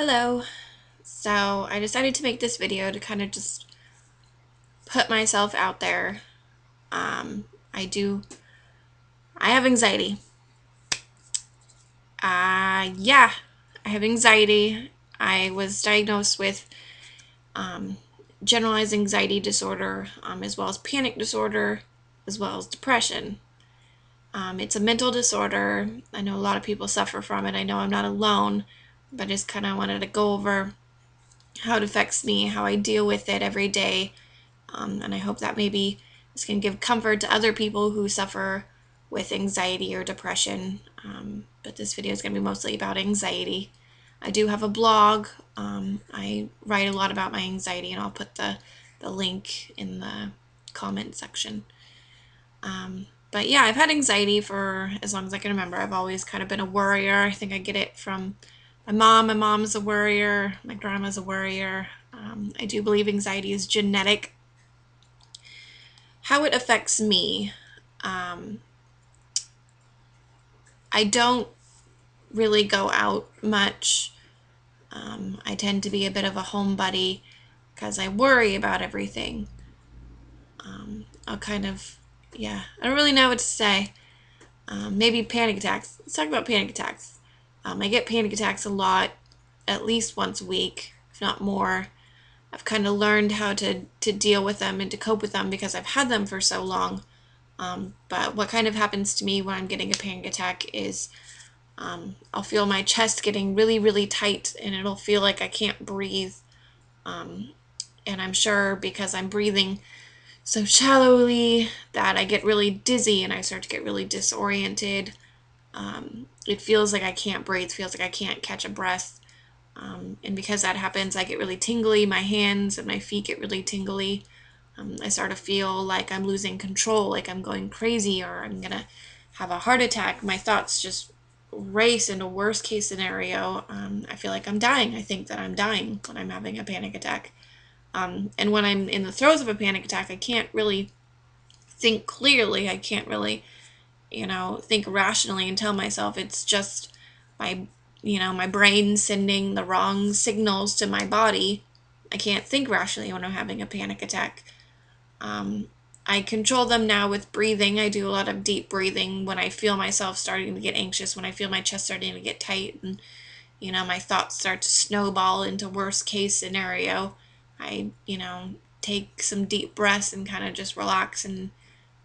Hello. So I decided to make this video to kind of just put myself out there. Um, I do, I have anxiety. Yeah, I have anxiety. I was diagnosed with um, generalized anxiety disorder, as well as panic disorder, as well as depression. It's a mental disorder. I know a lot of people suffer from it. I know I'm not alone, but I just kind of wanted to go over how it affects me, how I deal with it every day. And I hope that maybe this can give comfort to other people who suffer with anxiety or depression. But this video is going to be mostly about anxiety. I do have a blog. I write a lot about my anxiety, and I'll put the link in the comment section. But yeah, I've had anxiety for as long as I can remember. I've always kind of been a worrier. I think I get it from my mom. My mom's a worrier. My grandma's a worrier. I do believe anxiety is genetic. How it affects me, um, I don't really go out much. I tend to be a bit of a homebody because I worry about everything. I'll kind of, yeah, I don't really know what to say. Maybe panic attacks. Let's talk about panic attacks. I get panic attacks a lot, at least once a week, if not more. I've kind of learned how to deal with them and to cope with them because I've had them for so long. But what kind of happens to me when I'm getting a panic attack is I'll feel my chest getting really, really tight, and it'll feel like I can't breathe. And I'm sure because I'm breathing so shallowly that I get really dizzy and I start to get really disoriented. It feels like I can't breathe, feels like I can't catch a breath. And because that happens, I get really tingly. My hands and my feet get really tingly. I start to feel like I'm losing control, like I'm going crazy or I'm going to have a heart attack. My thoughts just race into worst case scenario. I feel like I'm dying. I think that I'm dying when I'm having a panic attack. And when I'm in the throes of a panic attack, I can't really think clearly. I can't really, think rationally and tell myself it's just my, my brain sending the wrong signals to my body. I can't think rationally when I'm having a panic attack. I control them now with breathing. I do a lot of deep breathing when I feel myself starting to get anxious, when I feel my chest starting to get tight and, my thoughts start to snowball into worst case scenario. I, take some deep breaths and kind of just relax and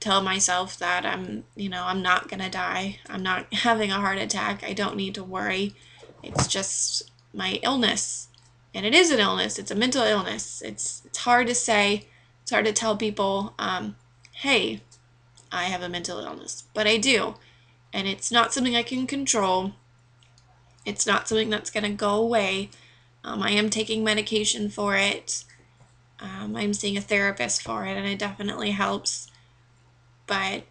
tell myself that I'm not going to die. I'm not having a heart attack. I don't need to worry. It's just my illness. And it is an illness. It's a mental illness. It's hard to say. It's hard to tell people, hey, I have a mental illness. But I do. And it's not something I can control. It's not something that's going to go away. I am taking medication for it. I'm seeing a therapist for it, and it definitely helps. But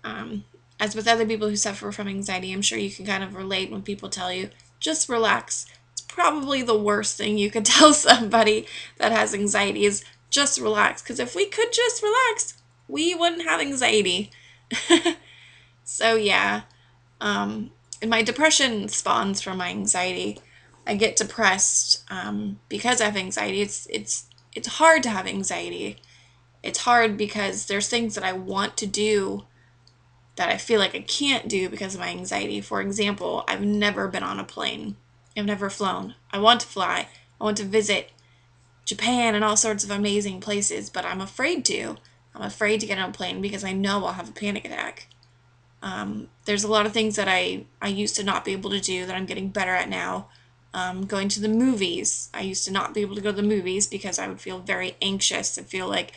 as with other people who suffer from anxiety, I'm sure you can kind of relate when people tell you, just relax. It's probably the worst thing you could tell somebody that has anxiety is just relax. Because if we could just relax, we wouldn't have anxiety. So yeah, and my depression spawns from my anxiety. I get depressed because I have anxiety. It's hard to have anxiety. It's hard because there's things that I want to do that I feel like I can't do because of my anxiety. For example, I've never been on a plane. I've never flown. I want to fly. I want to visit Japan and all sorts of amazing places, but I'm afraid to. I'm afraid to get on a plane because I know I'll have a panic attack. There's a lot of things that I used to not be able to do that I'm getting better at now. Going to the movies. I used to not be able to go to the movies because I would feel very anxious and feel like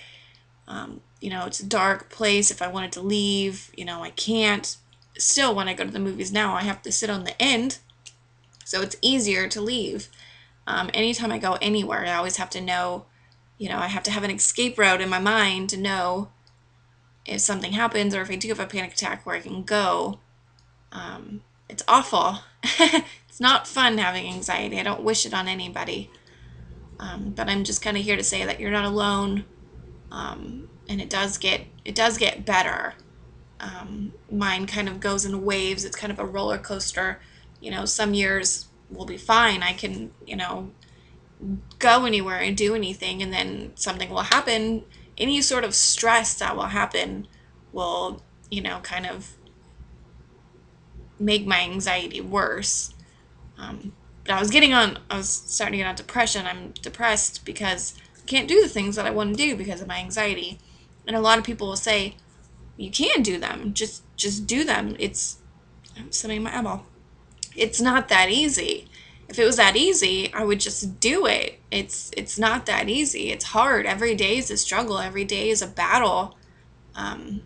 it's a dark place. If I wanted to leave, I can't. Still, when I go to the movies now, I have to sit on the end, so it's easier to leave. Anytime I go anywhere, I always have to know, I have to have an escape route in my mind to know if something happens or if I do have a panic attack where I can go. It's awful. It's not fun having anxiety. I don't wish it on anybody. But I'm just kind of here to say that you're not alone. And it does get better. Mine kind of goes in waves. It's kind of a roller coaster. Some years will be fine. I can, go anywhere and do anything, and then something will happen. Any sort of stress that will happen will, kind of make my anxiety worse. But I was starting to get on depression. I'm depressed because I can't do the things that I want to do because of my anxiety. And a lot of people will say, you can do them. Just do them. I'm sitting my eyeball. It's not that easy. If it was that easy, I would just do it. It's not that easy. It's hard. Every day is a struggle. Every day is a battle. Um,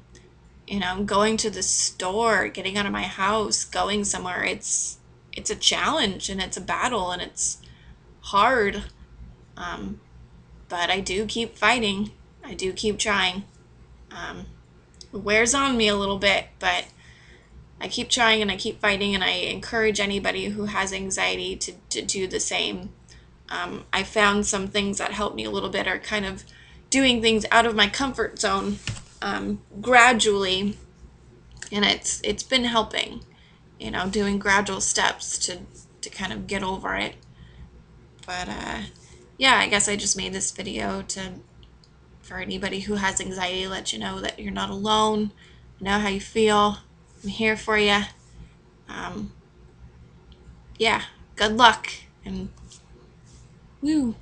going to the store, getting out of my house, going somewhere, it's a challenge and it's a battle and it's hard. Um, but I do keep fighting. I do keep trying. Um, it wears on me a little bit, but I keep trying and I keep fighting, and I encourage anybody who has anxiety to do the same. I found some things that help me a little bit are kind of doing things out of my comfort zone, gradually, and it's been helping. Doing gradual steps to kind of get over it. But yeah, I guess I just made this video to for anybody who has anxiety, let you know that you're not alone. I know how you feel. I'm here for you. Um, yeah, good luck and woo.